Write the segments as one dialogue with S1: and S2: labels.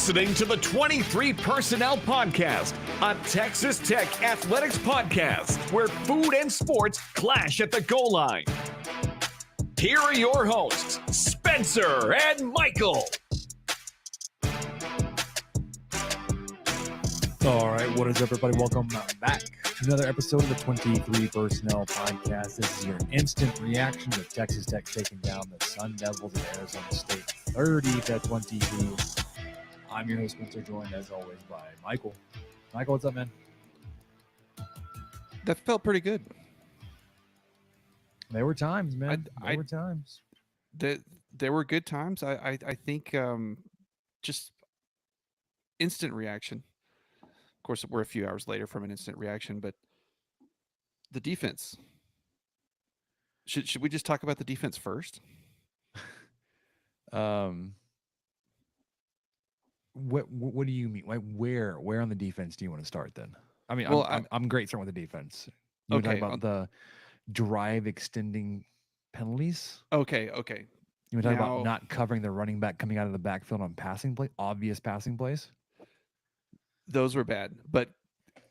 S1: listening to the 23 Personnel Podcast, a Texas Tech athletics podcast where food and sports clash at the goal line. Here are your hosts, Spencer and Michael.
S2: All right, what is up, everybody? Welcome back to another episode of the 23 Personnel Podcast. This is your instant reaction to Texas Tech taking down the Sun Devils of Arizona State 30-22. I'm your host, Spencer, joined as always by Michael. Michael, what's up, man?
S3: That felt pretty good.
S2: There were times, man. There were times.
S3: There were good times. I think just instant reaction. Of course, we're a few hours later from an instant reaction, but the defense. Should we just talk about the defense first?
S2: What do you mean? Like where on the defense do you want to start then? I mean,
S3: Well,
S2: I'm great starting with the defense. You were talking about the drive extending penalties.
S3: Okay.
S2: You were talking about not covering the running back coming out of the backfield on passing play, obvious passing plays.
S3: Those were bad, but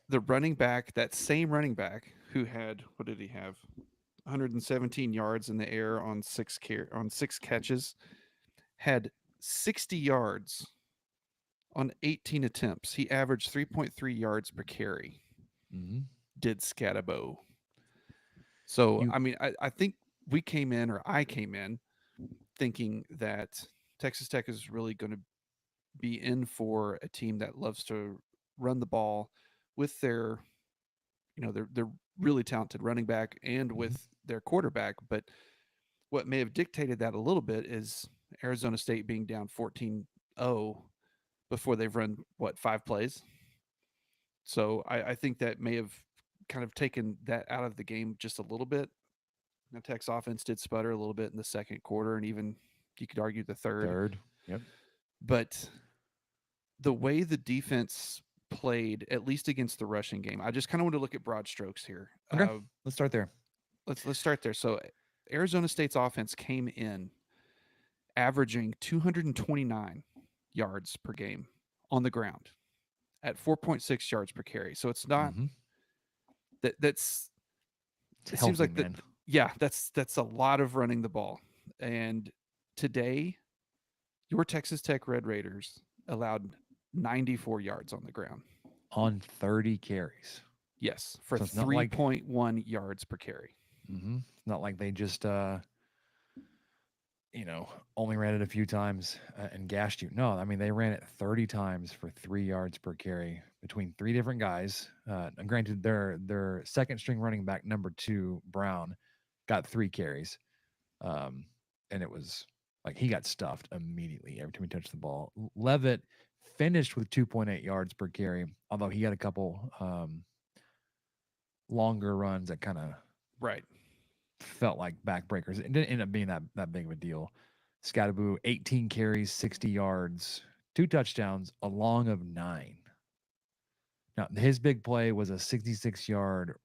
S3: the running back, that same running back who had, what did he have? 117 yards in the air on six catches, had 60 yards on 18 attempts. He averaged 3.3 yards per carry.
S2: Mm-hmm.
S3: Did Scatabo. So, I think I came in thinking that Texas Tech is really going to be in for a team that loves to run the ball with their really talented running back and with their quarterback. But what may have dictated that a little bit is Arizona State being down 14-0 before they've run, 5 plays. So I think that may have kind of taken that out of the game just a little bit. The Tech's offense did sputter a little bit in the second quarter, and even you could argue the third.
S2: Yep.
S3: But the way the defense played, at least against the rushing game, I just kind of want to look at broad strokes here.
S2: Okay, let's start there.
S3: Let's start there. So Arizona State's offense came in averaging 229 yards per game on the ground at 4.6 yards per carry. So it's not that's it
S2: healthy,
S3: seems like
S2: man.
S3: That's a lot of running the ball. And today your Texas Tech Red Raiders allowed 94 yards on the ground
S2: on 30 carries.
S3: Yes, for
S2: so
S3: 3.1 yards per carry.
S2: Mm-hmm. It's not like they just only ran it a few times and gashed you. No, I mean they ran it 30 times for 3 yards per carry between 3 different guys. And granted, their second string running back, number 2, Brown, got 3 carries. And it was like he got stuffed immediately every time he touched the ball. Levitt finished with 2.8 yards per carry, although he had a couple longer runs that kind of felt like backbreakers. It didn't end up being that big of a deal. Scatabo, 18 carries, 60 yards, 2 touchdowns, a long of 9. Now, his big play was a 66-yard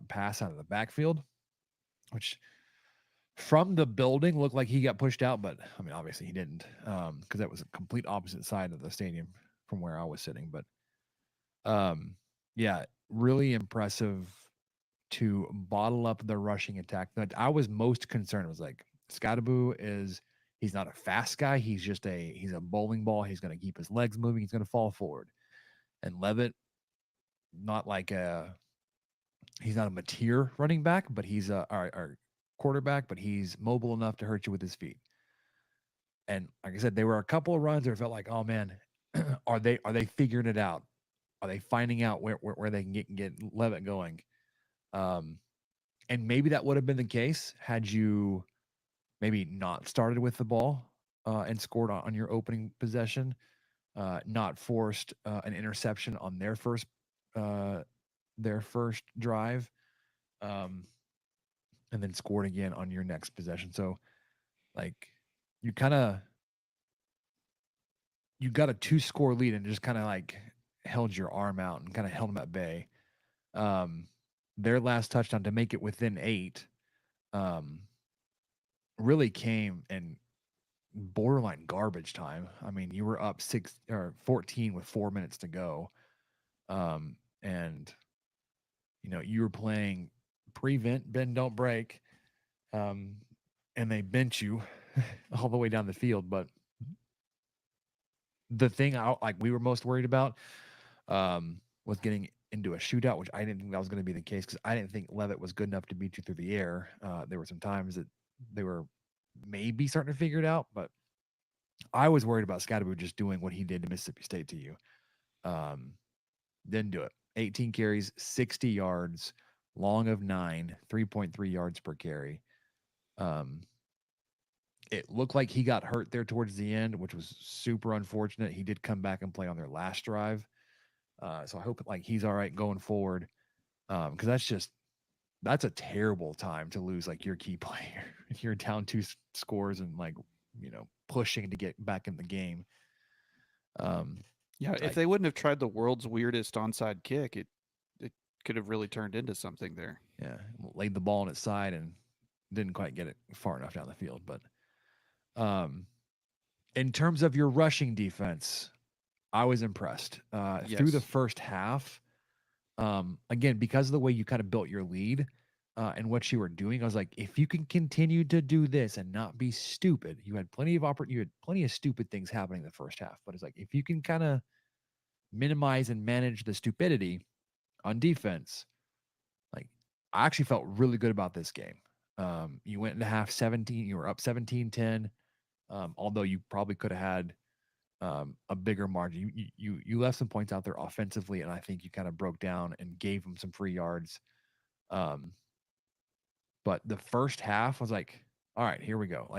S2: pass out of the backfield, which from the building looked like he got pushed out, but I mean, obviously he didn't, because that was a complete opposite side of the stadium from where I was sitting. But really impressive to bottle up the rushing attack. That I was most concerned was like Scatabo he's not a fast guy. He's a bowling ball. He's going to keep his legs moving. He's going to fall forward. And Levitt, he's not a mature running back, but he's our quarterback, but he's mobile enough to hurt you with his feet. And like I said, there were a couple of runs where it felt like, oh man, are they figuring it out? Are they finding out where they can get Levitt going? And maybe that would have been the case had you maybe not started with the ball and scored on your opening possession, not forced an interception on their first drive, and then scored again on your next possession. So, like, you got a 2-score lead and just kind of like held your arm out and kind of held them at bay. Their last touchdown to make it within 8 really came and borderline garbage time. I mean, you were up 14 with 4 minutes to go. And you were playing prevent, bend, don't break. And they bench you all the way down the field. But the thing we were most worried about was getting into a shootout, which I didn't think that was going to be the case because I didn't think Leavitt was good enough to beat you through the air. There were some times that they were maybe starting to figure it out, but I was worried about Scottaboo just doing what he did to Mississippi State to you. Didn't do it. 18 carries, 60 yards, long of 9, 3.3 yards per carry. It looked like he got hurt there towards the end, which was super unfortunate. He did come back and play on their last drive. So I hope he's all right going forward. Because that's a terrible time to lose your key player. You're down 2 scores and pushing to get back in the game.
S3: Yeah, if they wouldn't have tried the world's weirdest onside kick, it could have really turned into something there.
S2: Yeah, laid the ball on its side and didn't quite get it far enough down the field. But in terms of your rushing defense, I was impressed through the first half. Again, because of the way you kind of built your lead and what you were doing, I was like, if you can continue to do this and not be stupid, you had plenty of stupid things happening in the first half. But it's like, if you can kind of minimize and manage the stupidity on defense, I actually felt really good about this game. You went into half 17, you were up 17-10. Although you probably could have had a bigger margin. You left some points out there offensively, and I think you kind of broke down and gave them some free yards. But the first half was like, all right, here we go.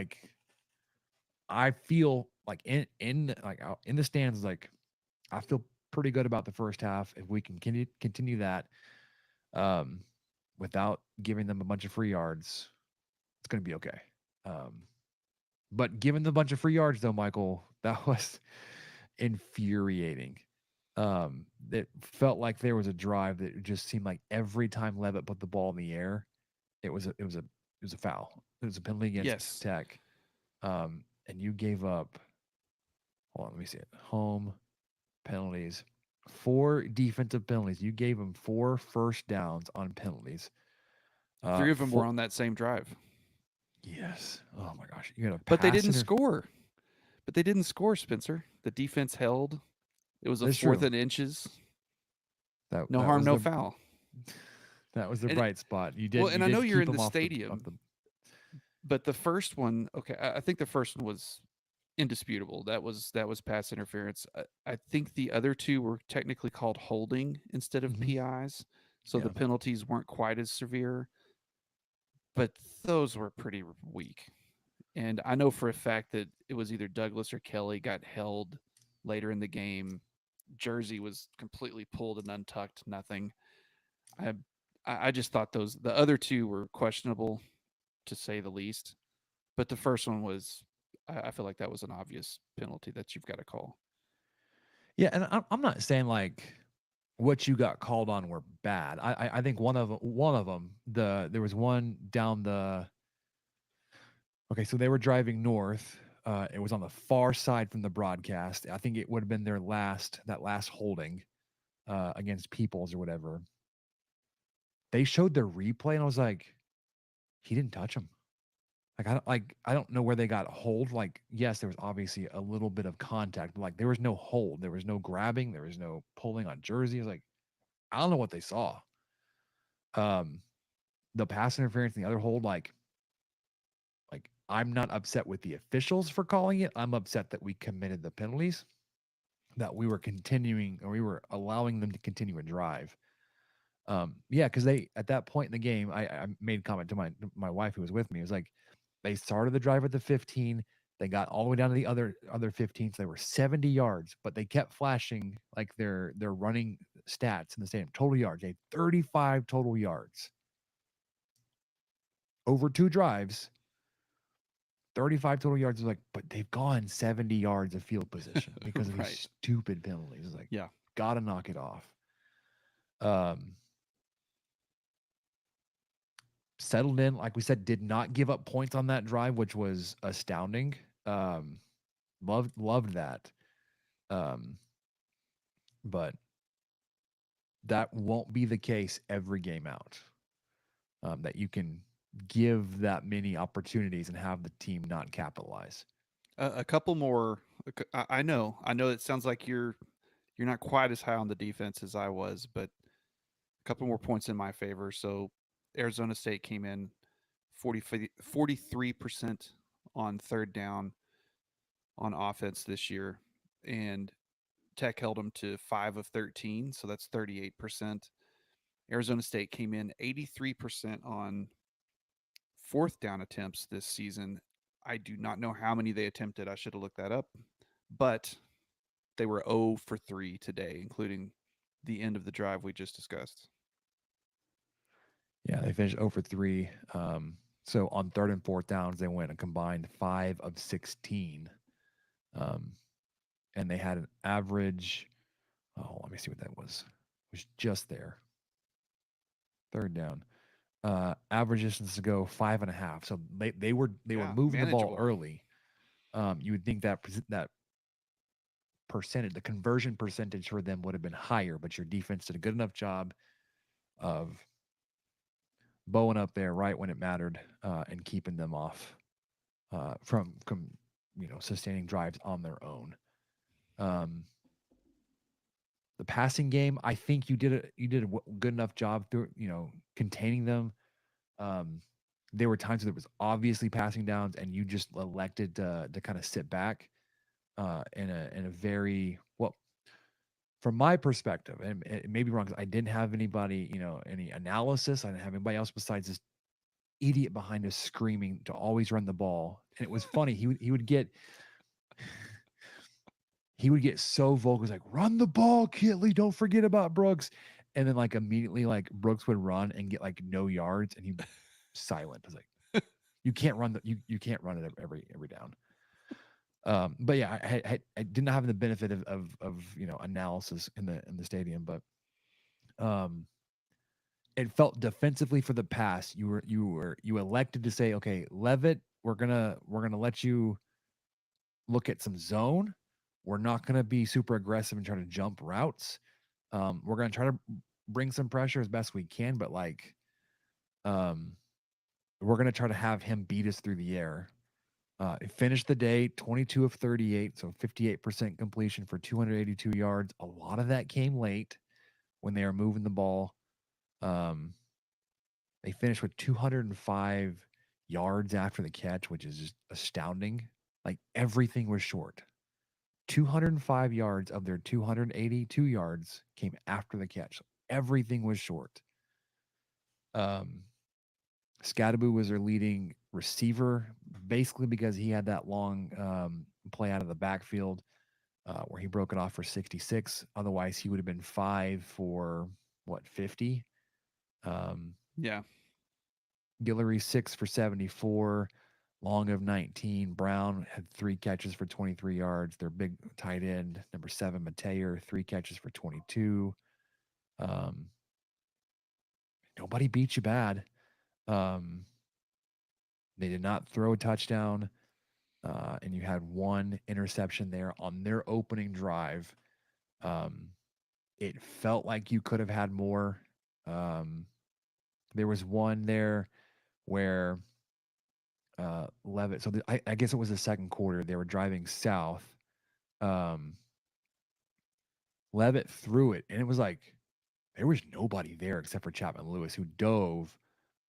S2: I feel in the stands, I feel pretty good about the first half. If we can continue that without giving them a bunch of free yards, it's going to be okay. But given the bunch of free yards, though, Michael, that was infuriating. It felt like there was a drive that just seemed like every time Leavitt put the ball in the air, it was a foul. It was a penalty against Tech. And you gave up. Hold on, let me see it. Home penalties, 4 defensive penalties. You gave them 4 first downs on penalties.
S3: 3 of them were on that same drive.
S2: Yes. Oh my gosh. You had
S3: but they didn't score. But they didn't score, Spencer. The defense held. It was a 4th and inches. No harm, no foul.
S2: That was the bright spot. You did.
S3: Well, and I know you're in the stadium. But the first one, okay, I think the first one was indisputable. That was pass interference. I think the other 2 were technically called holding instead of PIs, so the penalties weren't quite as severe. But those were pretty weak. And I know for a fact that it was either Douglas or Kelly got held later in the game. Jersey was completely pulled and untucked, nothing. I just thought the other 2 were questionable, to say the least. But the first one was, I feel like that was an obvious penalty that you've got to call.
S2: Yeah, and I'm not saying what you got called on were bad. I think one of them, there was one down the. Okay, so they were driving north. It was on the far side from the broadcast. I think it would have been that last holding against Peoples or whatever. They showed their replay, and I was like, he didn't touch him. I don't know where they got hold. Yes, there was obviously a little bit of contact, but there was no hold. There was no grabbing. There was no pulling on Jersey. I was like, I don't know what they saw. The pass interference and the other hold, I'm not upset with the officials for calling it. I'm upset that we committed the penalties, that we were allowing them to continue a drive. Because at that point in the game, I made a comment to my wife who was with me. It was like, they started the drive at the 15. They got all the way down to the other 15. So they were 70 yards, but they kept flashing their running stats in the stadium. Total yards. They had 35 total yards. Over 2 drives, 35 total yards. Is but they've gone 70 yards of field position because of these stupid penalties. It's gotta knock it off. Settled in, like we said, did not give up points on that drive, which was astounding. Loved that. Um, but that won't be the case every game out. That you can give that many opportunities and have the team not capitalize.
S3: A couple more. I know. I know. It sounds like you're not quite as high on the defense as I was, but a couple more points in my favor. So Arizona State came in 43% on third down on offense this year, and Tech held them to 5 of 13, so that's 38%. Arizona State came in 83% on fourth down attempts this season. I do not know how many they attempted. I should have looked that up, but they were 0 for 3 today, including the end of the drive we just discussed.
S2: Yeah, they finished 0 for 3. So on third and fourth downs, they went a combined 5 of 16. And they had an average. Oh, let me see what that was. It was just there. Third down. Average distance to go 5.5. So they were moving the ball early. You would think that that percentage, the conversion percentage for them would have been higher, but your defense did a good enough job of bowing up there right when it mattered and keeping them off from sustaining drives on their own. The passing game, I think you did a good enough job through containing them. There were times that there was obviously passing downs, and you just elected to kind of sit back in a very well. From my perspective, and it may be wrong because I didn't have anybody, any analysis. I didn't have anybody else besides this idiot behind us screaming to always run the ball. And it was funny. He would get so vocal. He's like, run the ball, Kitley. Don't forget about Brooks. And then like immediately like Brooks would run and get like no yards and he'd silent. I was like, you can't run you can't run it every down. But yeah, I didn't have the benefit of analysis in the stadium, but it felt defensively for the pass. You elected to say, okay, Levitt, we're gonna let you look at some zone. We're not gonna be super aggressive and try to jump routes. We're gonna try to bring some pressure as best we can, but like, we're gonna try to have him beat us through the air. It finished the day 22 of 38, so 58% completion for 282 yards. A lot of that came late when they were moving the ball. They finished with 205 yards after the catch, which is just astounding. Like everything was short. 205 yards of their 282 yards came after the catch. So everything was short. Scadaboo was their leading receiver, basically because he had that long play out of the backfield where he broke it off for 66. Otherwise, he would have been 5 for 50.
S3: Yeah.
S2: Guillory 6 for 74. Long of 19. Brown had 3 catches for 23 yards. Their big tight end, number 7, Mateer, 3 catches for 22. Nobody beat you bad. They did not throw a touchdown, and you had 1 interception there on their opening drive. It felt like you could have had more. There was one there where Levitt. So I guess it was the second quarter. They were driving south. Levitt threw it, and it was like there was nobody there except for Chapman Lewis, who dove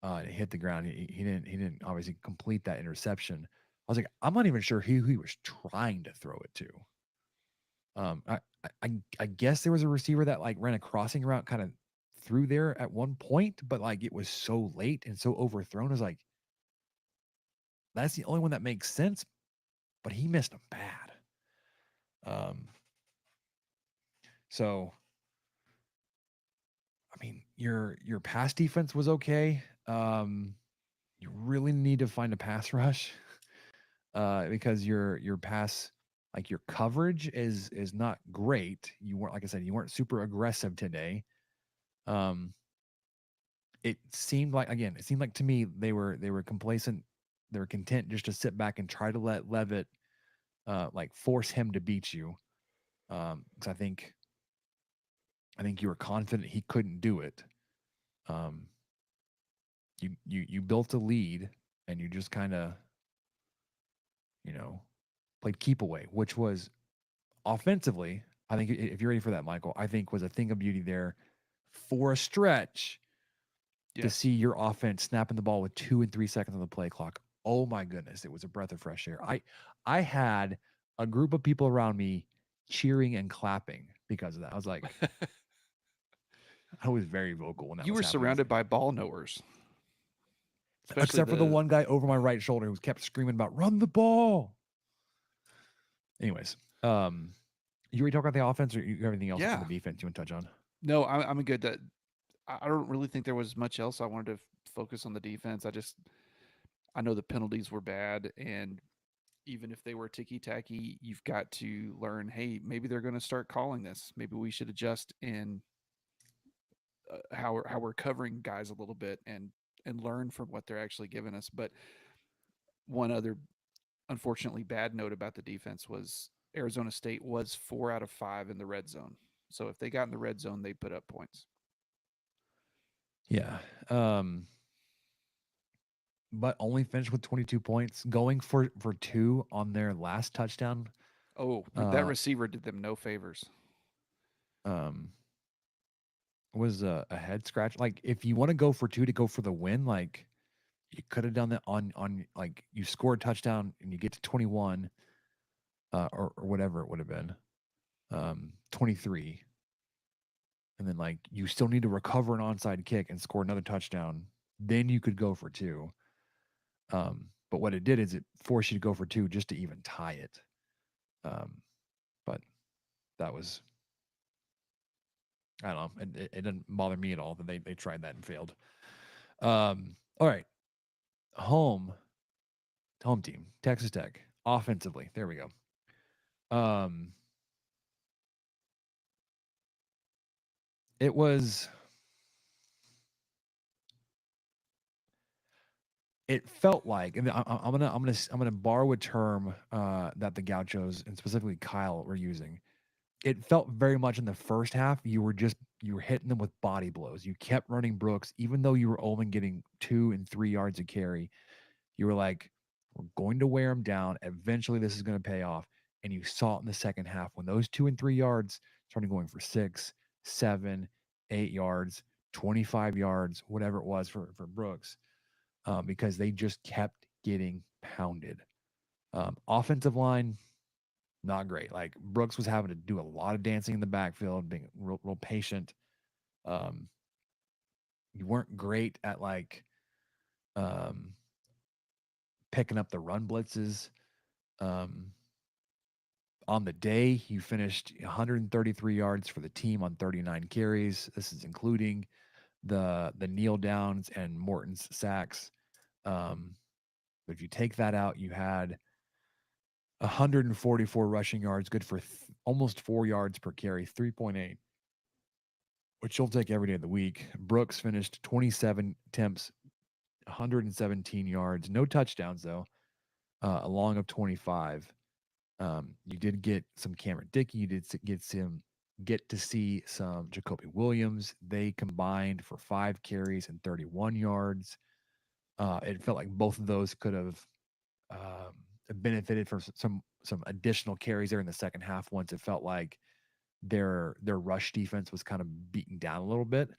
S2: and hit the ground. He didn't obviously complete that interception. I was like, I'm not even sure who he was trying to throw it to. I guess there was a receiver that like ran a crossing route kind of through there at one point, but like it was so late and so overthrown. I was like, that's the only one that makes sense, but he missed them bad. So I mean, your pass defense was okay. You really need to find a pass rush because your pass, like your coverage is not great. You weren't, like I said, you weren't super aggressive today. It seemed like to me they were complacent. They were content just to sit back and try to let Levitt like force him to beat you. Because I think you were confident he couldn't do it. Um, you built a lead and you just kind of, you know, played keep away, which was offensively. I think if you're ready for that, Michael, I think was a thing of beauty there for a stretch to
S3: Yes.
S2: see your offense snapping the ball with 2 and 3 seconds on the play clock. Oh my goodness, it was a breath of fresh air. I had a group of people around me cheering and clapping because of that. I was like, I was very vocal when that
S3: You
S2: was
S3: were
S2: happening.
S3: surrounded by ball knowers. Especially
S2: Except for the one guy over my right shoulder who kept screaming about run the ball. Anyways, you already talk about the offense, or you have anything else on the defense you want to touch on?
S3: No, I'm good. That I don't really think there was much else I wanted to focus on the defense. I know the penalties were bad, and even if they were ticky tacky, you've got to learn. Hey, maybe they're going to start calling this. Maybe we should adjust in how we're covering guys a little bit and learn from what they're actually giving us. But one other unfortunately bad note about the defense was Arizona State was 4 out of 5 in the red zone. So if they got in the red zone, they put up points.
S2: Yeah. But only finished with 22 points, going for 2 on their last touchdown.
S3: Oh, that receiver did them no favors.
S2: Was a head scratch. Like if you want to go for 2 to go for the win, like you could have done that on like you score a touchdown and you get to 21, or whatever it would have been, 23, and then like you still need to recover an onside kick and score another touchdown. Then you could go for 2. But what it did is it forced you to go for 2 just to even tie it. But that was, I don't know. It didn't bother me at all that they tried that and failed. All right, home team, Texas Tech, offensively. There we go. It was. It felt like, and I'm gonna borrow a term that the Gauchos and specifically Kyle were using. It felt very much in the first half you were hitting them with body blows. You kept running Brooks, even though you were only getting 2 and 3 yards a carry. You were like, we're going to wear them down. Eventually, this is going to pay off. And you saw it in the second half when those 2 and 3 yards started going for 6, 7, 8 yards, 25 yards, whatever it was for Brooks, because they just kept getting pounded. Offensive line, not great. Like Brooks was having to do a lot of dancing in the backfield, being real patient. You weren't great at like picking up the run blitzes. On the day, you finished 133 yards for the team on 39 carries. This is including the kneel downs and Morton's sacks. But if you take that out, you had 144 rushing yards, good for almost 4 yards per carry, 3.8, which you'll take every day of the week. Brooks finished 27 attempts, 117 yards, no touchdowns though, a long of 25. You did get some Cameron Dickey. You did get to see some Jacoby Williams. They combined for 5 carries and 31 yards. It felt like both of those could have benefited from some additional carries there in the second half. Once it felt like their rush defense was kind of beaten down a little bit,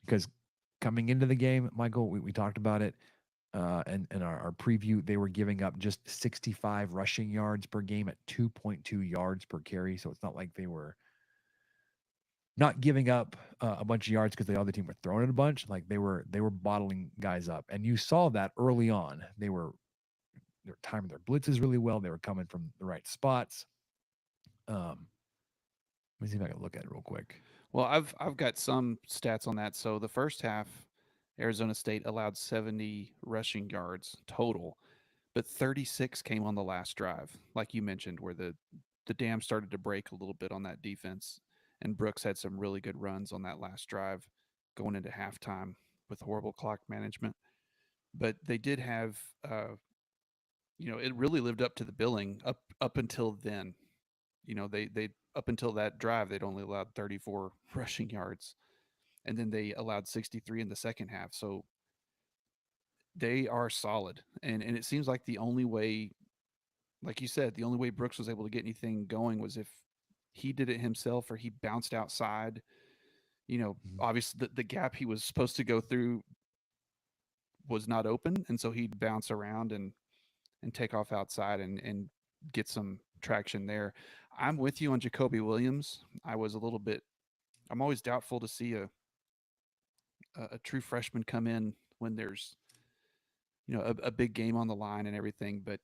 S2: because coming into the game, Michael, we talked about it. And in our preview, they were giving up just 65 rushing yards per game at 2.2 yards per carry. So it's not like they were not giving up a bunch of yards because the other team were throwing it a bunch. Like they were bottling guys up, and you saw that early on. They were timing their blitzes really well. They were coming from the right spots. Let me see if I can look at it real quick.
S3: Well, I've got some stats on that. So the first half, Arizona State allowed 70 rushing yards total, but 36 came on the last drive, like you mentioned, where the dam started to break a little bit on that defense, and Brooks had some really good runs on that last drive going into halftime with horrible clock management. But they did have it really lived up to the billing up until then. They up until that drive, they'd only allowed 34 rushing yards, and then they allowed 63 in the second half. So they are solid, and it seems like the only way, like you said, the only way Brooks was able to get anything going was if he did it himself or he bounced outside.
S2: Mhm.
S3: Obviously the gap he was supposed to go through was not open, and so he'd bounce around and take off outside and get some traction there. I'm with you on Jacoby Williams. I'm always doubtful to see a true freshman come in when there's a big game on the line and everything. But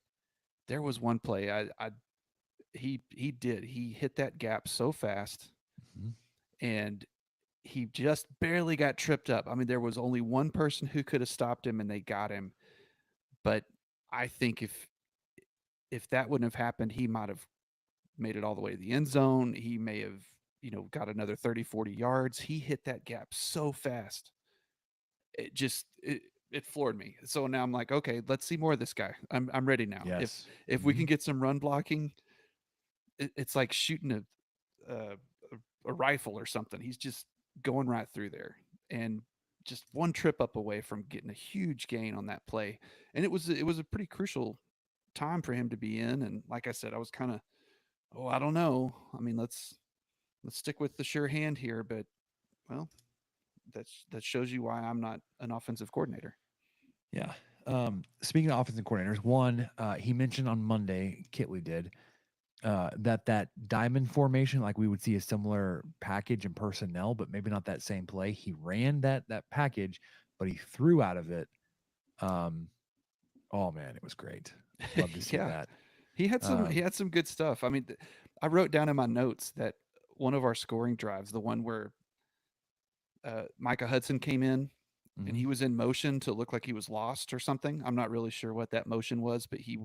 S3: there was one play he hit that gap so fast,
S2: Mhm.
S3: and he just barely got tripped up. I mean, there was only one person who could have stopped him, and they got him. But I think if that wouldn't have happened, he might have made it all the way to the end zone. He may have, got another 30, 40 yards. He hit that gap so fast. It floored me. So now I'm like, okay, let's see more of this guy. I'm ready now. If
S2: Yes.
S3: if we can
S2: Mhm.
S3: get some run blocking, it's like shooting a a rifle or something. He's just going right through there, and just one trip up away from getting a huge gain on that play. And it was a pretty crucial time for him to be in. And like I said, I was kind of, oh, I don't know. I mean, let's stick with the sure hand here. But well, that shows you why I'm not an offensive coordinator.
S2: Yeah. Speaking of offensive coordinators, one he mentioned on Monday, Kitley did, that diamond formation, like we would see a similar package and personnel, but maybe not that same play. He ran that package, but he threw out of it. Um, oh man, it was great. Love to see
S3: Yeah,
S2: that.
S3: he
S2: Um,
S3: had some good stuff. I mean, I wrote down in my notes that one of our scoring drives, the one where Micah Hudson came in and
S2: mhm.
S3: he was in motion to look like he was lost or something. I'm not really sure what that motion was, but he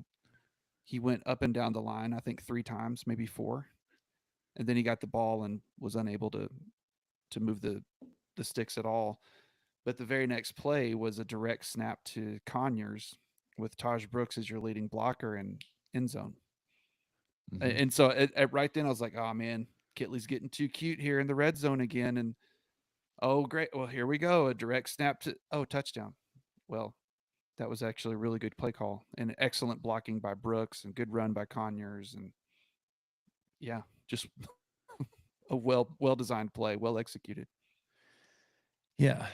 S3: went up and down the line, I think 3 times, maybe four, and then he got the ball and was unable to move the sticks at all. But the very next play was a direct snap to Conyers with Taj Brooks as your leading blocker and end zone.
S2: Mhm.
S3: And so right then I was like, oh man, Kitley's getting too cute here in the red zone again. And oh great, well here we go, a direct snap to touchdown. Well, that was actually a really good play call and excellent blocking by Brooks and good run by Conyers, and yeah, just a well designed play, well executed.
S2: Yeah.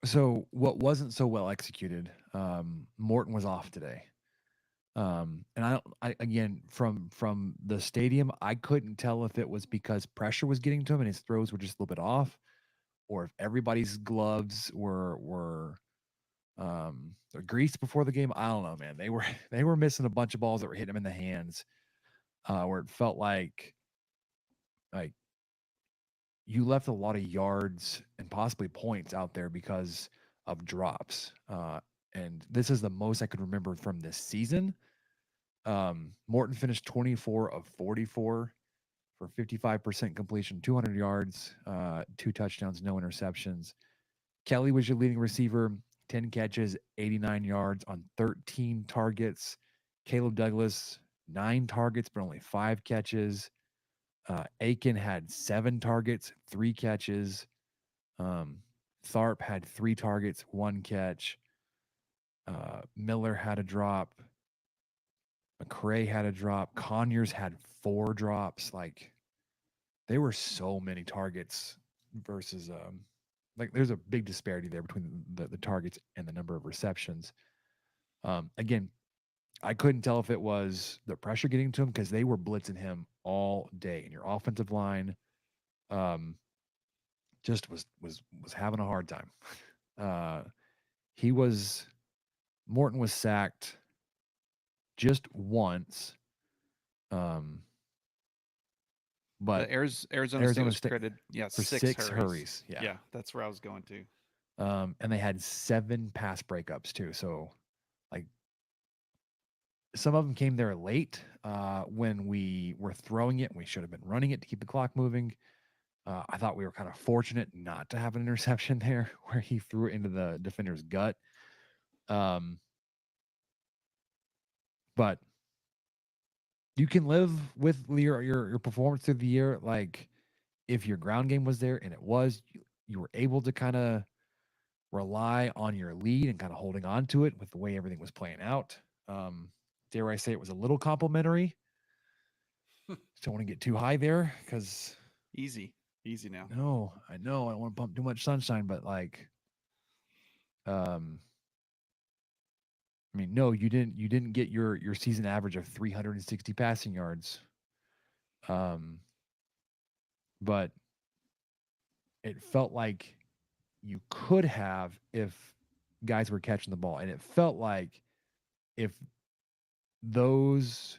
S2: So what wasn't so well executed? Morton was off today. And I again from the stadium, I couldn't tell if it was because pressure was getting to him and his throws were just a little bit off, or if everybody's gloves were greased before the game. I don't know, man. They were missing a bunch of balls that were hitting him in the hands, where it felt like you left a lot of yards and possibly points out there because of drops. And this is the most I could remember from this season. Morton finished 24 of 44 for 55% completion, 200 yards, 2 touchdowns, no interceptions. Kelly was your leading receiver, 10 catches, 89 yards on 13 targets. Caleb Douglas, 9 targets, but only 5 catches. Aiken had 7 targets, 3 catches. Um, Tharp had 3 targets, 1 catch. Miller had a drop. McCray had a drop. Conyers had 4 drops. Like they were so many targets versus like there's a big disparity there between the targets and the number of receptions. Again, I couldn't tell if it was the pressure getting to him because they were blitzing him all day, and your offensive line um, just was having a hard time. Uh, he was Morton was sacked just once, um, but
S3: The Arizona State
S2: Arizona
S3: was
S2: State
S3: credited, yeah,
S2: for
S3: 6
S2: 6
S3: hurries.
S2: hurries. Yeah.
S3: Yeah, that's where I was going to.
S2: And they had 7 pass breakups too. So like some of them came there late when we were throwing it. We should have been running it to keep the clock moving. I thought we were kind of fortunate not to have an interception there where he threw it into the defender's gut. Um, but you can live with your performance through the year. Like if your ground game was there, and it was, you were able to kind of rely on your lead and kind of holding on to it with the way everything was playing out. Dare I say it was a little complimentary. Don't want to get too high there because
S3: Easy now.
S2: no, I know I don't want to pump too much sunshine, but like, um, I mean, no, you didn't get your season average of 360 passing yards. Um, but it felt like you could have if guys were catching the ball, and it felt like if those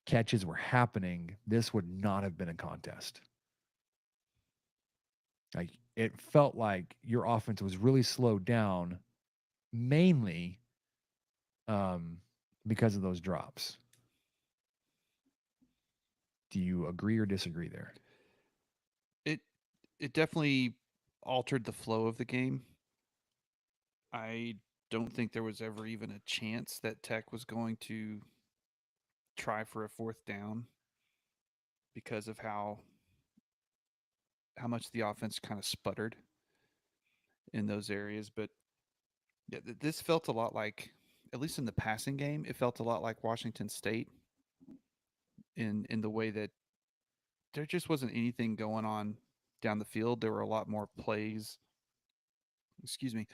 S2: catches were happening, this would not have been a contest. Like it felt like your offense was really slowed down, mainly because of those drops. Do you agree or disagree there?
S3: It definitely altered the flow of the game. I don't think there was ever even a chance that Tech was going to try for a fourth down because of how much the offense kind of sputtered in those areas. But yeah, this felt a lot like, at least in the passing game, it felt a lot like Washington State in the way that there just wasn't anything going on down the field. There were a lot more plays. Excuse me.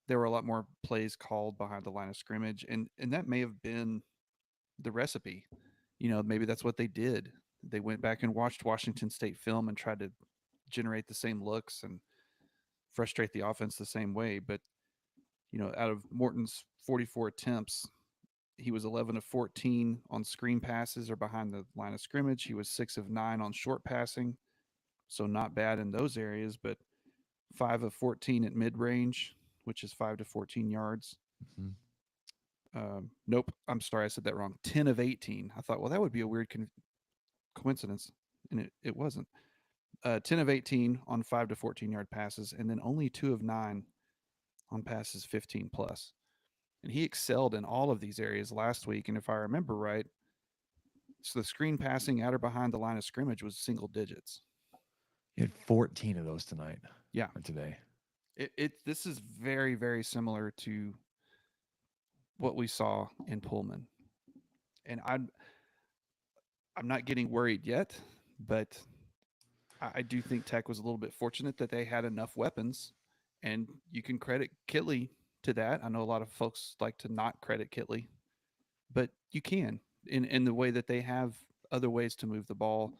S3: There were a lot more plays called behind the line of scrimmage, and that may have been the recipe. You know, maybe that's what they did. They went back and watched Washington State film and tried to generate the same looks and frustrate the offense the same way. But, you know, out of Morton's 44 attempts, he was 11 of 14 on screen passes or behind the line of scrimmage. He was 6 of 9 on short passing. So not bad in those areas, but 5 of 14 at mid range, which is 5 to 14 yards.
S2: Mm-hmm.
S3: Nope. I'm sorry. I said that wrong. 10 of 18. I thought, well, that would be a weird coincidence. And it wasn't. 10 of 18 on 5 to 14 yard passes, and then only 2 of 9 on passes 15 plus. And he excelled in all of these areas last week. And if I remember right, so the screen passing at or behind the line of scrimmage was single digits.
S2: You had 14 of those tonight.
S3: Yeah.
S2: Or today.
S3: This is very, very similar to what we saw in Pullman. And I'm not getting worried yet, but I do think Tech was a little bit fortunate that they had enough weapons, and you can credit Kitley to that. I know a lot of folks like to not credit Kitley, but you can in the way that they have other ways to move the ball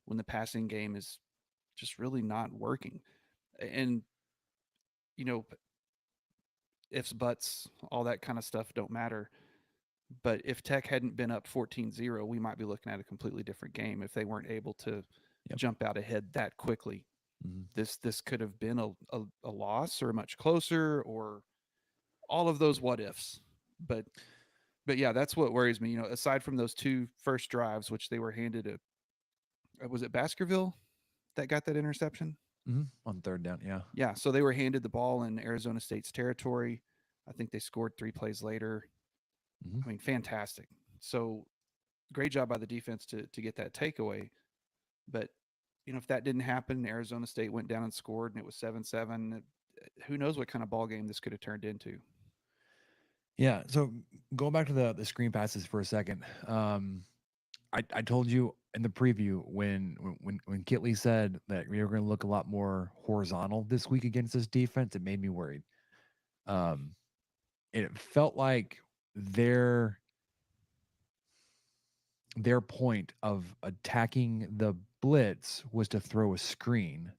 S3: when the passing game is just really not working. And, you know, ifs, buts, all that kind of stuff don't matter. But if Tech hadn't been up 14-0, we might be looking at a completely different game if they weren't able to jump out ahead that quickly. Mm-hmm. This could have been a loss or much closer or all of those what ifs. But yeah, that's what worries me. You know, aside from those two first drives, which they were handed was it Baskerville that got that interception?
S2: Mm-hmm. On third down, yeah.
S3: Yeah, so they were handed the ball in Arizona State's territory. I think they scored 3 plays later. Mm-hmm. I mean, fantastic. So great job by the defense to get that takeaway. But, you know, if that didn't happen, Arizona State went down and scored, and it was 7-7. Who knows what kind of ball game this could have turned into.
S2: Yeah, so going back to the screen passes for a second, I told you in the preview when Kitley said that we were going to look a lot more horizontal this week against this defense, it made me worried. It felt like their point of attacking the blitz was to throw a screen.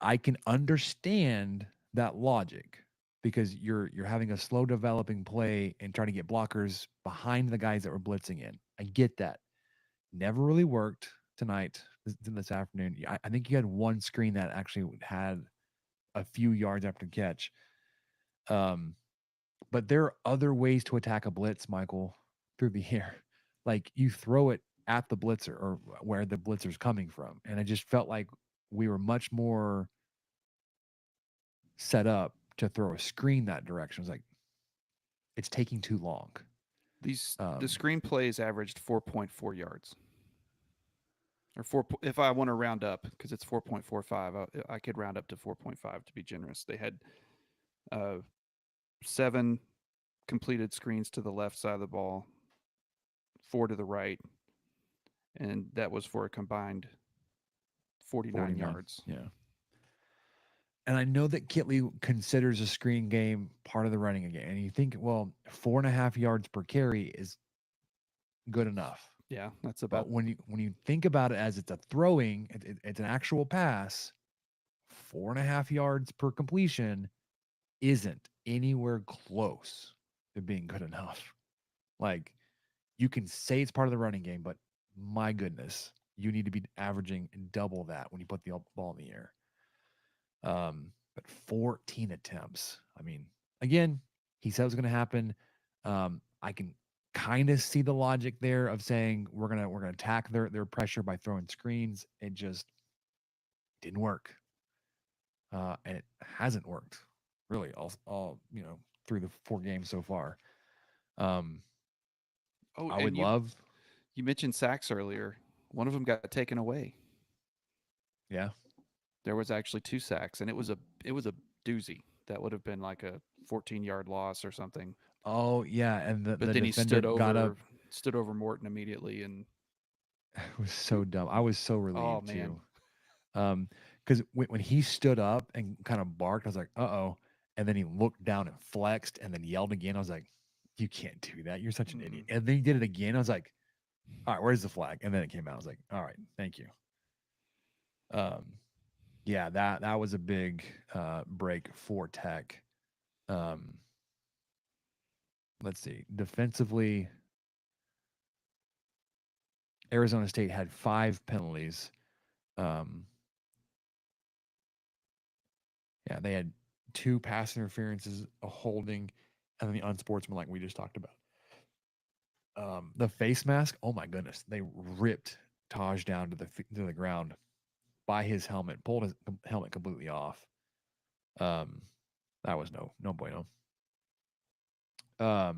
S2: I can understand that logic because you're having a slow developing play and trying to get blockers behind the guys that were blitzing in. I get that. Never really worked tonight, this afternoon. I think you had one screen that actually had a few yards after catch. But there are other ways to attack a blitz, Michael, through the air. Like you throw it at the blitzer or where the blitzer's coming from. And I just felt like we were much more set up to throw a screen that direction. It was like, it's taking too long.
S3: The screenplays averaged 4.4 yards. Or if I want to round up, because it's 4.45, I could round up to 4.5 to be generous. They had 7 completed screens to the left side of the ball, 4 to the right, and that was for a combined 49 yards.
S2: Yeah. And I know that Kitley considers a screen game part of the running game. And you think, well, 4.5 yards per carry is good enough.
S3: Yeah, that's about.
S2: But when you think about it as it's a throwing, it's an actual pass, 4.5 yards per completion isn't anywhere close to being good enough. Like, you can say it's part of the running game, but my goodness, you need to be averaging double that when you put the ball in the air. But 14 attempts. I mean, again, he said it was going to happen. I can kind of see the logic there of saying we're gonna attack their pressure by throwing screens. It just didn't work, and it hasn't worked really all through the 4 games so far. I would love.
S3: You mentioned sacks earlier. One of them got taken away.
S2: Yeah.
S3: There was actually 2 sacks, and it was a doozy. That would have been like a 14-yard loss or something.
S2: Oh yeah, and the
S3: then he stood
S2: over
S3: Morton immediately, and
S2: it was so dumb. I was so relieved
S3: man.
S2: too, because when he stood up and kind of barked, I was like, "Uh-oh!" And then he looked down and flexed, and then yelled again. I was like, "You can't do that. You're such an idiot." And then he did it again. I was like, "All right, where's the flag?" And then it came out. I was like, "All right, thank you." Yeah, that was a big break for Tech. Let's see. Defensively, Arizona State had 5 penalties. Yeah, they had 2 pass interferences, a holding, and then the unsportsmanlike we just talked about. The face mask, oh my goodness, they ripped Taj down to the ground by his helmet, pulled his helmet completely off. That was no bueno. Yeah.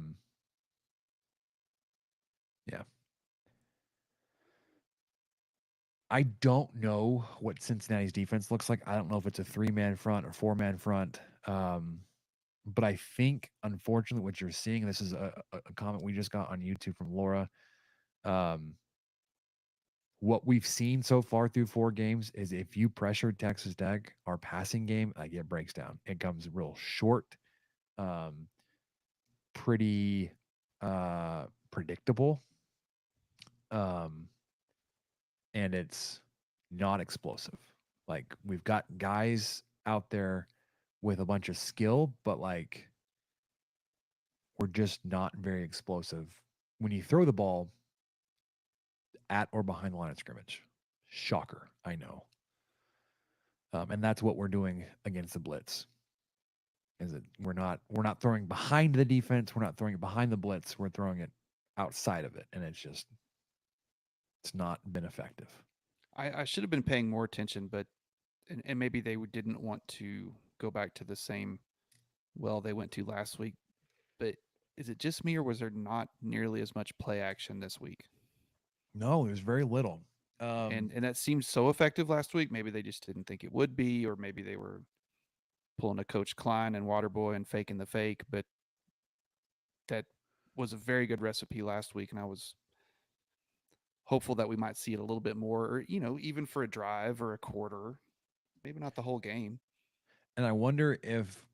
S2: I don't know what Cincinnati's defense looks like. I don't know if it's a 3-man front or 4-man front. But I think, unfortunately, what you're seeing, this is a comment we just got on YouTube from Laura. What we've seen so far through 4 games is if you pressure Texas Tech, our passing game, like, it breaks down. It comes real short, pretty predictable, and it's not explosive. Like, we've got guys out there with a bunch of skill, but like, we're just not very explosive when you throw the ball at or behind the line of scrimmage. Shocker, I know. And that's what we're doing against the blitz. Is that we're not throwing behind the defense, we're not throwing it behind the blitz, we're throwing it outside of it, and it's not been effective.
S3: I should have been paying more attention, but and maybe they didn't want to go back to the same well they went to last week. But is it just me, or was there not nearly as much play action this week?
S2: No, there's very little.
S3: And that seemed so effective last week. Maybe they just didn't think it would be, or maybe they were pulling a Coach Klein and Waterboy and faking the fake. But that was a very good recipe last week, and I was hopeful that we might see it a little bit more, or even for a drive or a quarter, maybe not the whole game.
S2: And I wonder if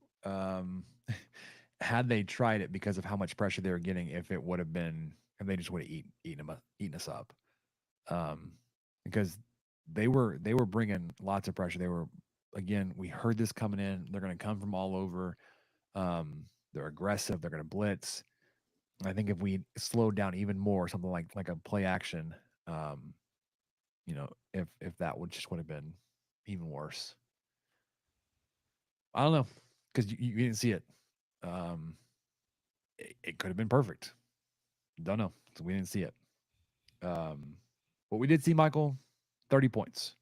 S2: had they tried it because of how much pressure they were getting, if it would have been, if they just would have eaten us up, because they were bringing lots of pressure. They were, again, we heard this coming in. They're going to come from all over. They're aggressive. They're going to blitz. I think if we slowed down even more, something like a play action, if that would have been even worse. I don't know, because you didn't see it. It could have been perfect. Don't know. So we didn't see it. What we did see, Michael, 30 points,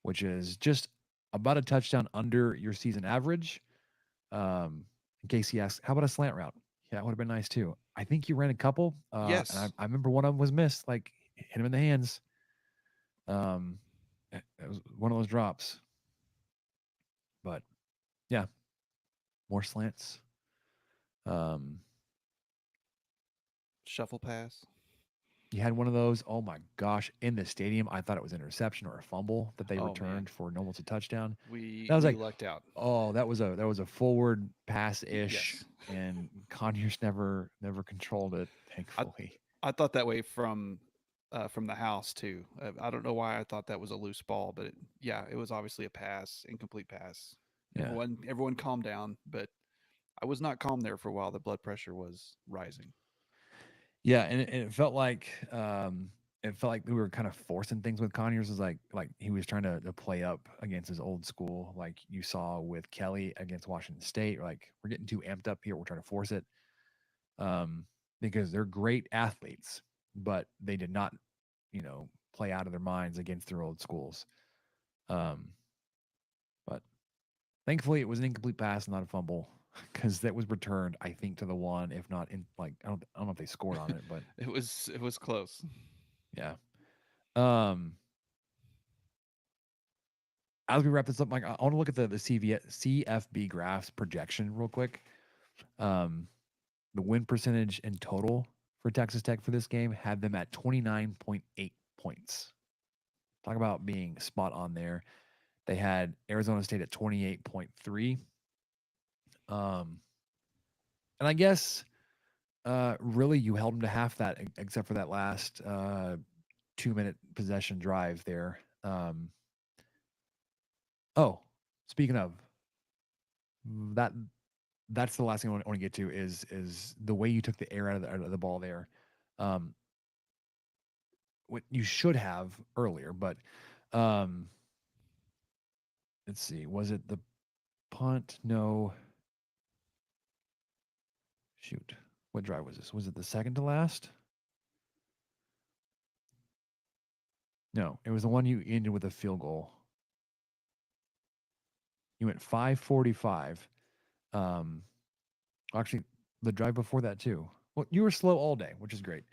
S2: which is just about a touchdown under your season average. In case he asks, how about a slant route? Yeah, it would have been nice too. I think you ran a couple.
S3: Yes.
S2: And I remember one of them was missed, like hit him in the hands. It was one of those drops. But yeah, more slants.
S3: Shuffle pass.
S2: You had one of those. Oh my gosh! In the stadium, I thought it was an interception or a fumble that they
S3: Oh,
S2: returned
S3: man.
S2: for an almost a touchdown.
S3: We
S2: That was like,
S3: lucked out.
S2: oh, that was a forward pass ish,
S3: Yes.
S2: and Conyers never controlled it. Thankfully,
S3: I thought that way from the house too. I don't know why I thought that was a loose ball, but it was obviously a pass, incomplete pass.
S2: yeah,
S3: Everyone calmed down, but I was not calm there for a while. The blood pressure was rising.
S2: yeah, and it felt like we were kind of forcing things with Conyers. Is like he was trying to play up against his old school, like you saw with Kelly against Washington State. Like we're getting too amped up here. We're trying to force it. Because they're great athletes, but they did not, play out of their minds against their old schools. But thankfully, it was an incomplete pass, not a fumble, because that was returned, I think, to the one. If not, in like I don't know if they scored on it, but
S3: it was close.
S2: yeah. As we wrap this up, Mike, I want to look at the CFB graphs projection real quick. The win percentage in total for Texas Tech for this game had them at 29.8 points. Talk about being spot on there. They had Arizona State at 28.3. And I guess really you held them to half that, except for that last 2-minute possession drive there. Speaking of that, that's the last thing I want to get to is the way you took the air out of the ball there. What you should have earlier, but let's see, was it the punt? No. Shoot, what drive was this? Was it the second to last? No, it was the one you ended with a field goal. You went 5:45. Actually, the drive before that too. Well, you were slow all day, which is great.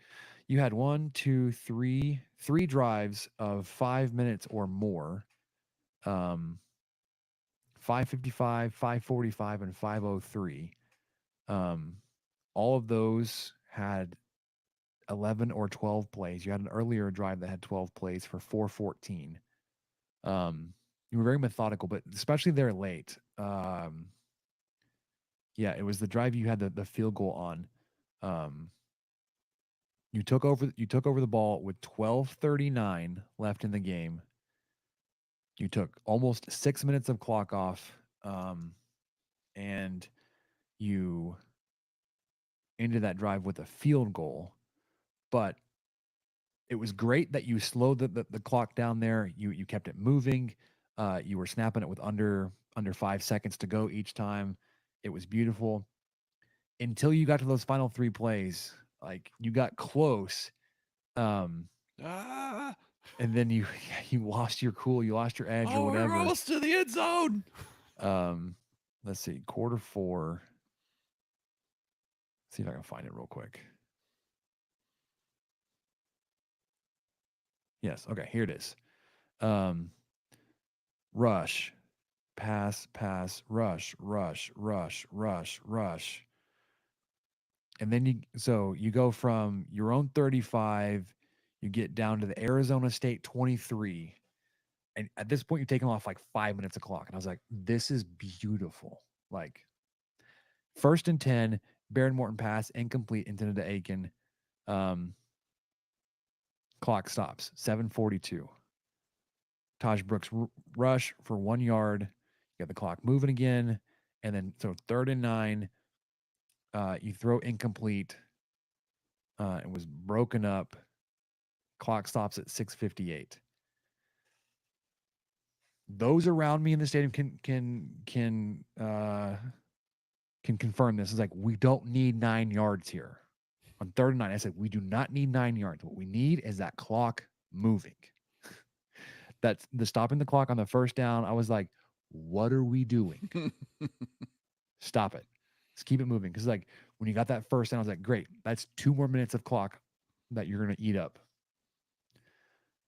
S2: You had 3 drives of 5 minutes or more. 5:55, 5:45, and 5:03. All of those had 11 or 12 plays. You had an earlier drive that had 12 plays for 4:14. You were very methodical, but especially there late. Yeah, it was the drive you had the field goal on. You took over the ball with 12:39 left in the game. You took almost 6 minutes of clock off, and you ended that drive with a field goal. But it was great that you slowed the clock down there. You kept it moving. You were snapping it with under 5 seconds to go each time. It was beautiful until you got to those final 3 plays. Like you got close, and then you lost your cool, you lost your edge or whatever.
S3: We're almost to the end zone.
S2: Let's see, quarter 4. Let's see if I can find it real quick. Yes, okay, here it is. Rush, pass, rush. And then you go from your own 35, you get down to the Arizona State 23. And at this point, you're taking off like 5 minutes of clock. And I was like, this is beautiful. Like, 1st and 10, Baron Morton pass, incomplete, intended to Aiken. Clock stops, 7:42. Taj Brooks rush for 1 yard. You got the clock moving again. And then, so 3rd and 9, you throw incomplete. It was broken up. Clock stops at 6:58. Those around me in the stadium can confirm this. It's like, we don't need 9 yards here. On 3rd and 9, I said, we do not need 9 yards. What we need is that clock moving. That's the stopping the clock on the 1st down. I was like, what are we doing? Stop it. Just keep it moving. Because like when you got that first down, I was like, great, that's 2 more minutes of clock that you're gonna eat up.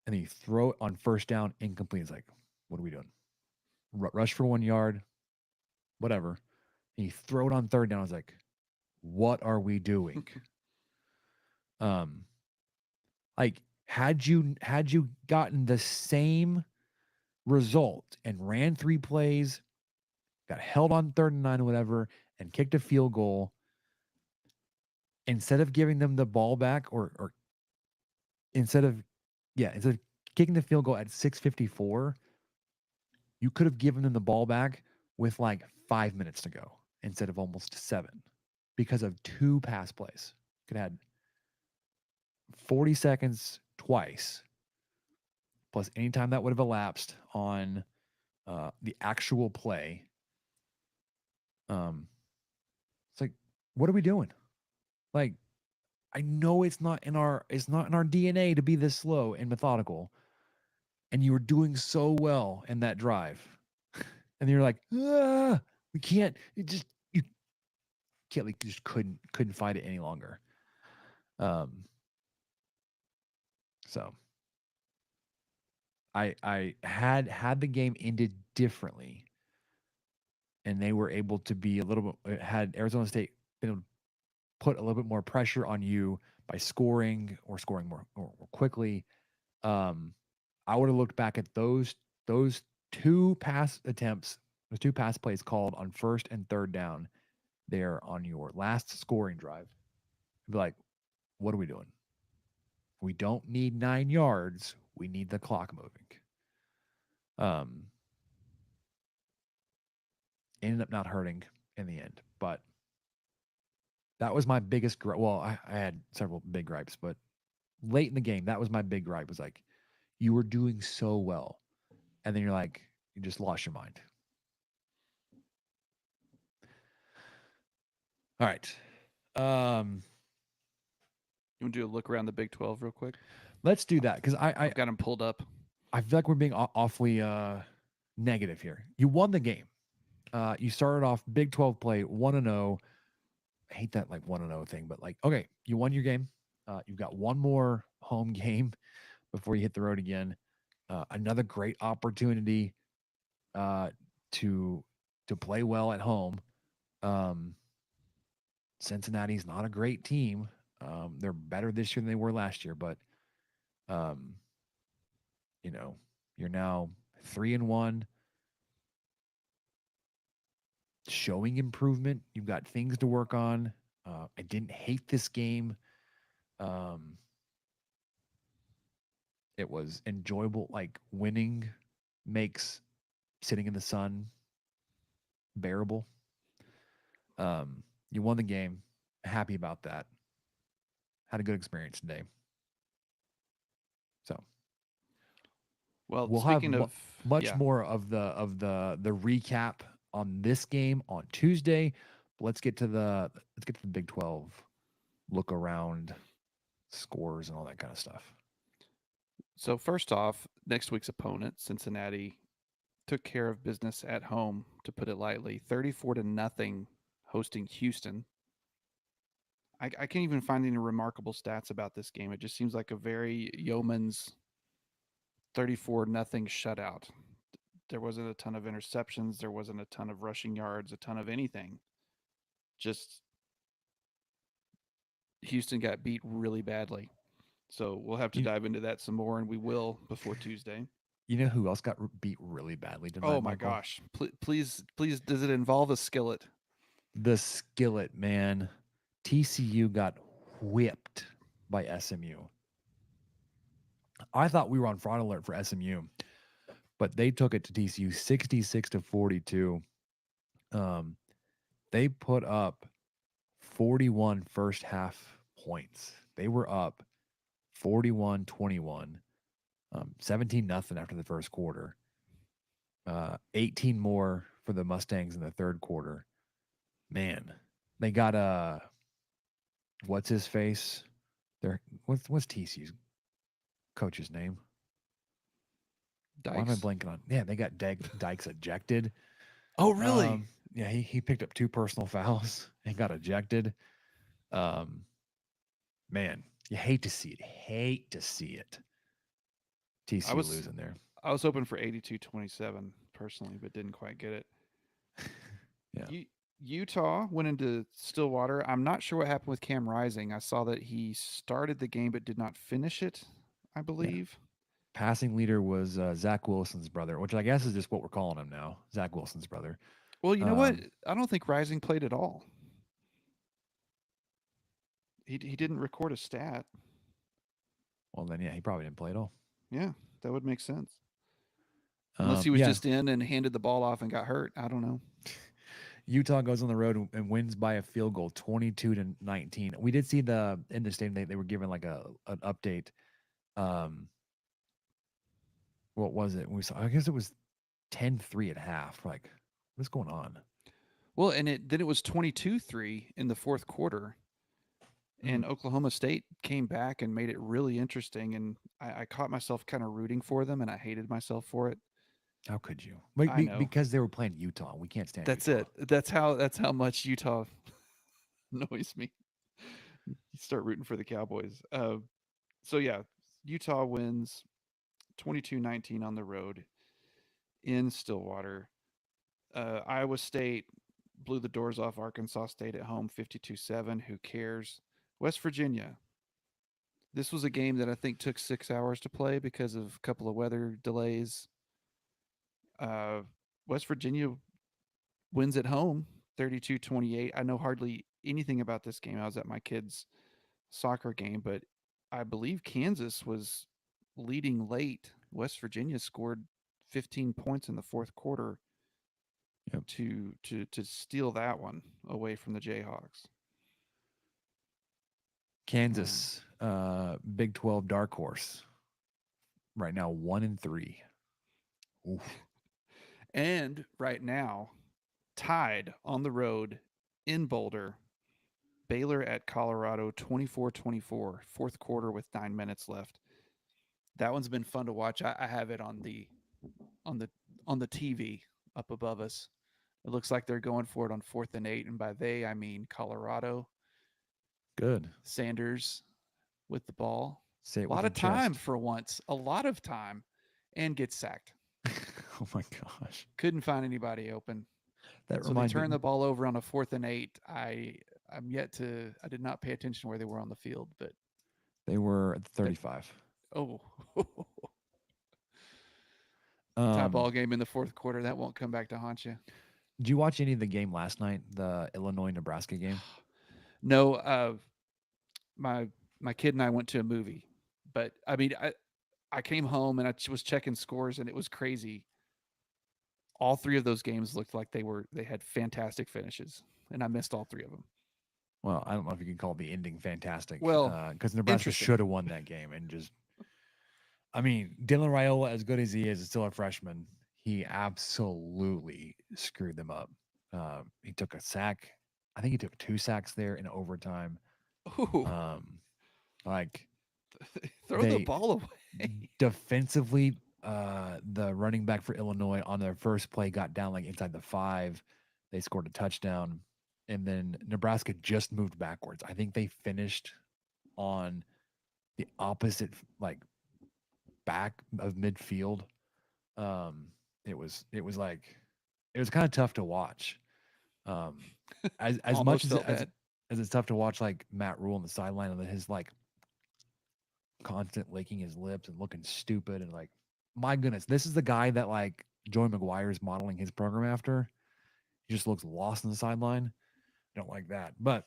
S2: And then you throw it on first down, incomplete. It's like, what are we doing? Rush for 1 yard, whatever. And you throw it on third down. I was like, what are we doing? Like had you gotten the same result and ran 3 plays, got held on 3rd and 9 or whatever, and kicked a field goal, instead of giving them the ball back, or instead of kicking the field goal at 6:54, you could have given them the ball back with like 5 minutes to go instead of almost 7 because of 2 pass plays. Could have had 40 seconds twice, plus any time that would have elapsed on the actual play. It's like, what are we doing? Like, I know it's not in our DNA to be this slow and methodical, and you were doing so well in that drive, and you're like, we can't. You can't, like, you just couldn't fight it any longer. So I had the game ended differently, and they were able to be a little bit, had Arizona State been able to put a little bit more pressure on you by scoring more quickly, I would have looked back at those 2 pass attempts, those 2 pass plays called on first and third down there on your last scoring drive. Be like, what are we doing? We don't need 9 yards. We need the clock moving. Ended up not hurting in the end, but that was my biggest gripe. Well, I had several big gripes, but late in the game, that was my big gripe. Was like, you were doing so well, and then you're like, you just lost your mind. All right.
S3: You want to do a look around the Big 12 real quick?
S2: Let's do that, because
S3: I've got them pulled up.
S2: I feel like we're being awfully negative here. You won the game. You started off Big 12 play 1-0. I hate that like 1-0 thing, but like, okay, you won your game. You've got one more home game before you hit the road again. Another great opportunity to play well at home. Cincinnati's not a great team. They're better this year than they were last year, but you know, you're now 3-1, showing improvement. You've got things to work on. I didn't hate this game. It was enjoyable. Like, winning makes sitting in the sun bearable. You won the game. Happy about that. Had a good experience today. So,
S3: well,
S2: we'll
S3: speaking
S2: have
S3: of
S2: much more of the recap on this game on Tuesday. But let's get to the Big 12 look around, scores, and all that kind of stuff.
S3: So first off, next week's opponent, Cincinnati, took care of business at home, to put it lightly, 34-0, hosting Houston. I can't even find any remarkable stats about this game. It just seems like a very yeoman's 34-0 shutout. There wasn't a ton of interceptions. There wasn't a ton of rushing yards, a ton of anything. Just Houston got beat really badly. So we'll have to dive into that some more, and we will before Tuesday.
S2: You know who else got beat really badly tonight?
S3: Oh my
S2: Michael?
S3: gosh! Please, does it involve a skillet?
S2: The skillet, man. TCU got whipped by SMU. I thought we were on fraud alert for SMU, but they took it to TCU 66-42. They put up 41 first half points. They were up 41-21, 17-0 after the first quarter. 18 more for the Mustangs in the third quarter. Man, they got what's his face? What's TCU's coach's name?
S3: Dykes.
S2: Why am I blanking on? Yeah, they got Dykes ejected.
S3: Oh, really?
S2: yeah, he picked up 2 personal fouls and got ejected. Um, man, you hate to see it. Hate to see it.
S3: I
S2: TCU
S3: was
S2: losing there.
S3: I was hoping for 82-27 personally, but didn't quite get it.
S2: Yeah.
S3: Utah went into Stillwater. I'm not sure what happened with Cam Rising. I saw that he started the game but did not finish it, I believe.
S2: Passing leader was Zach Wilson's brother, which I guess is just what we're calling him now. Zach Wilson's brother.
S3: Well, you know what? I don't think Rising played at all. He didn't record a stat.
S2: Well, then, yeah, he probably didn't play at all.
S3: Yeah, that would make sense. Unless he was just in and handed the ball off and got hurt. I don't know.
S2: Utah goes on the road and wins by a field goal, 22-19. We did see in the stadium they were given like an update. What was it? We saw. I guess it was 10-3 at half. Like, what's going on?
S3: Well, and then it was 22-3 in the fourth quarter. And Oklahoma State came back and made it really interesting. And I caught myself kind of rooting for them, and I hated myself for it.
S2: How could you?
S3: I know.
S2: Because they were playing Utah. We can't stand.
S3: That's
S2: Utah.
S3: it. That's how much Utah annoys me. You start rooting for the Cowboys. So yeah, Utah wins 22-19 on the road in Stillwater. Iowa State blew the doors off Arkansas State at home 52-7. Who cares? West Virginia. This was a game that I think took 6 hours to play because of a couple of weather delays. West Virginia wins at home 32-28. I know hardly anything about this game. I was at my kid's soccer game, but I believe Kansas was leading late. West Virginia scored 15 points in the fourth quarter to steal that one away from the Jayhawks.
S2: Kansas, Big 12 dark horse. Right now, 1-3. Oof.
S3: And right now, tied on the road in Boulder, Baylor at Colorado 24-24, fourth quarter with 9 minutes left. That one's been fun to watch. I have it on the TV up above us. It looks like they're going for it on 4th and 8, and by they I mean Colorado.
S2: Good.
S3: Sanders with the ball.
S2: Say it
S3: a lot of time
S2: chest.
S3: for once. A lot of time, and gets sacked.
S2: Oh my gosh!
S3: Couldn't find anybody open.
S2: That
S3: so they turned the ball over on a 4th and 8. I did not pay attention where they were on the field, but
S2: they were at 35.
S3: Tie ball game in the fourth quarter. That won't come back to haunt you.
S2: Did you watch any of the game last night? The Illinois-Nebraska game?
S3: No. My kid and I went to a movie, but I mean, I came home and I was checking scores, and it was crazy. All 3 of those games looked like they had fantastic finishes, and I missed all 3 of them.
S2: Well, I don't know if you can call the ending fantastic.
S3: Well,
S2: because Nebraska should have won that game, and just, I mean, Dylan Raiola, as good as he is still a freshman. He absolutely screwed them up. He took a sack. I think he took 2 sacks there in overtime.
S3: Ooh.
S2: Like,
S3: throw the ball away.
S2: Defensively, the running back for Illinois on their first play got down like inside the 5. They scored a touchdown, and then Nebraska just moved backwards. I think they finished on the opposite back of midfield. It was kind of tough to watch. As much as it's tough to watch like Matt Rule on the sideline and his constant licking his lips and looking stupid, and my goodness, this is the guy that Joey McGuire is modeling his program after. He just looks lost on the sideline. I don't like that, but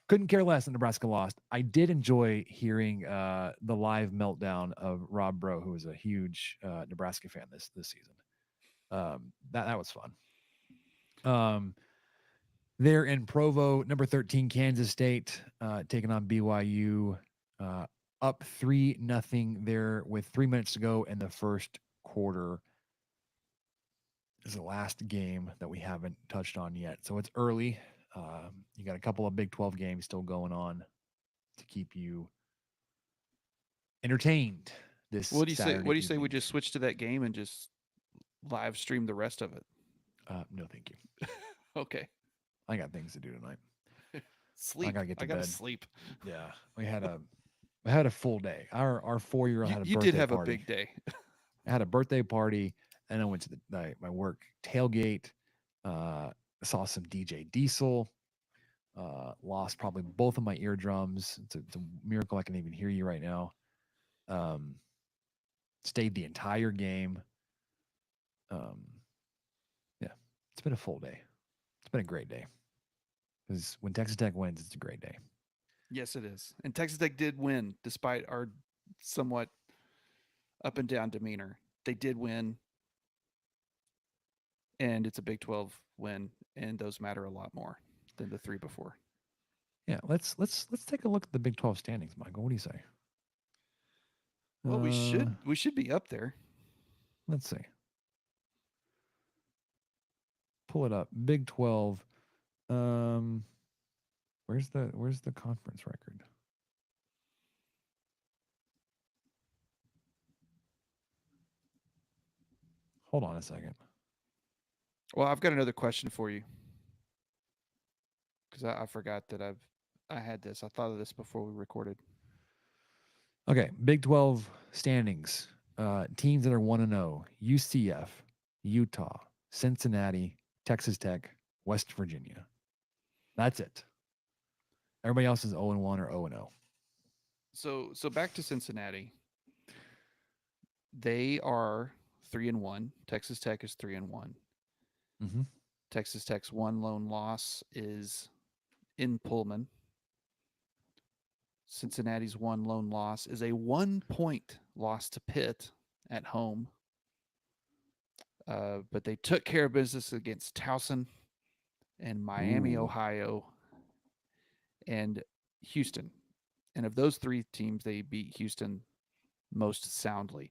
S2: couldn't care less that Nebraska lost. I did enjoy hearing the live meltdown of Rob Bro, who is a huge Nebraska fan this season. That was fun. They're in Provo, number 13, Kansas State, taking on BYU. Up 3-0 there with 3 minutes to go in the first quarter. This is the last game that we haven't touched on yet. So it's early. You got a couple of Big 12 games still going on to keep you entertained.
S3: What do you say? What do you say we just switch to that game and just live stream the rest of it?
S2: No, thank you.
S3: Okay.
S2: I got things to do tonight.
S3: Sleep.
S2: gotta get to bed.
S3: Sleep.
S2: Yeah, we had a full day. Our 4-year-old had a
S3: You
S2: birthday
S3: did have
S2: party.
S3: a big day.
S2: I had a birthday party, and I went to my work tailgate. Saw some DJ Diesel. Lost probably both of my eardrums. It's a miracle I can even hear you right now. Stayed the entire game. Yeah, it's been a full day. It's been a great day. Because when Texas Tech wins, it's a great day.
S3: Yes, it is. And Texas Tech did win despite our somewhat up and down demeanor. They did win. And it's a Big 12 win, and those matter a lot more than the 3 before.
S2: Yeah, let's take a look at the Big 12 standings, Michael. What do you say?
S3: Well, we should be up there.
S2: Let's see. Pull it up. Big 12. Where's the conference record? Hold on a second.
S3: Well, I've got another question for you. Because I forgot that I had this. I thought of this before we recorded.
S2: Okay, Big 12 standings. Teams that are 1-0: UCF, Utah, Cincinnati, Texas Tech, West Virginia. That's it. Everybody else is 0-1 or 0-0.
S3: So back to Cincinnati. They are 3-1. Texas Tech is 3-1.
S2: Mm-hmm.
S3: Texas Tech's one lone loss is in Pullman. Cincinnati's one lone loss is a 1-point loss to Pitt at home. But they took care of business against Towson and Miami, Ohio, and Houston. And of those 3 teams, they beat Houston most soundly.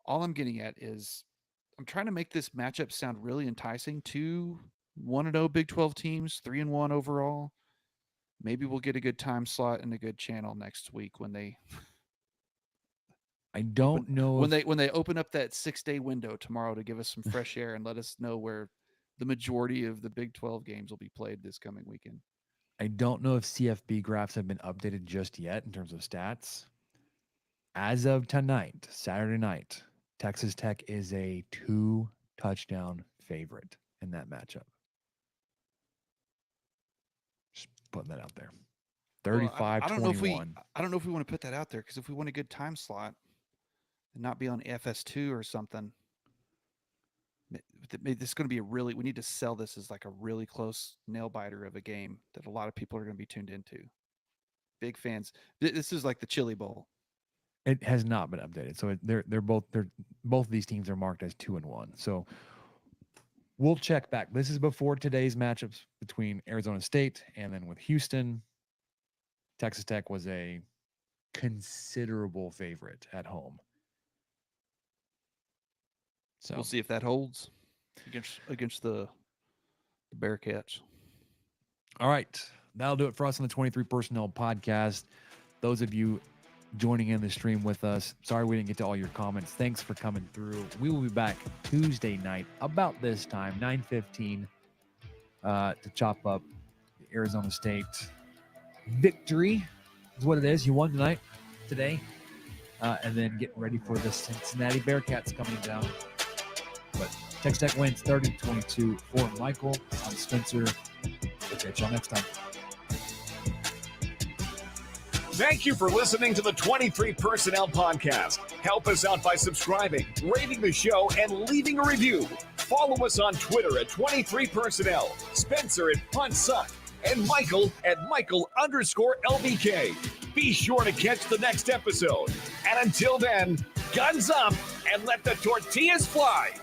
S3: All I'm getting at is I'm trying to make this matchup sound really enticing. 2 1-0 Big 12 teams, 3-1 overall. Maybe we'll get a good time slot and a good channel next week when they.
S2: I don't know
S3: when they open up that 6-day window tomorrow to give us some fresh air and let us know where the majority of the Big 12 games will be played this coming weekend.
S2: I don't know if CFB graphs have been updated just yet in terms of stats. As of tonight, Saturday night, Texas Tech is a 2-touchdown favorite in that matchup. Just putting that out there. 35-21.
S3: I don't know if we want to put that out there, because if we want a good time slot and not be on FS2 or something, this is going to be we need to sell this as like a really close nail biter of a game that a lot of people are going to be tuned into. Big fans. This is like the Chili Bowl.
S2: It has not been updated. So they're both of these teams are marked as 2-1. So we'll check back. This is before today's matchups between Arizona State and then with Houston. Texas Tech was a considerable favorite at home. So
S3: we'll see if that holds against the Bearcats.
S2: All right. That'll do it for us on the 23 Personnel Podcast. Those of you joining in the stream with us, sorry we didn't get to all your comments. Thanks for coming through. We will be back Tuesday night about this time, 9:15, to chop up the Arizona State victory is what it is. You won today, and then getting ready for the Cincinnati Bearcats coming down. But Texas Tech wins 30-22 for Michael. I'm Spencer. We'll catch y'all next time.
S1: Thank you for listening to the 23 Personnel Podcast. Help us out by subscribing, rating the show, and leaving a review. Follow us on Twitter at 23 Personnel, Spencer at PuntSuck, and Michael at Michael_LBK. Be sure to catch the next episode. And until then, guns up and let the tortillas fly.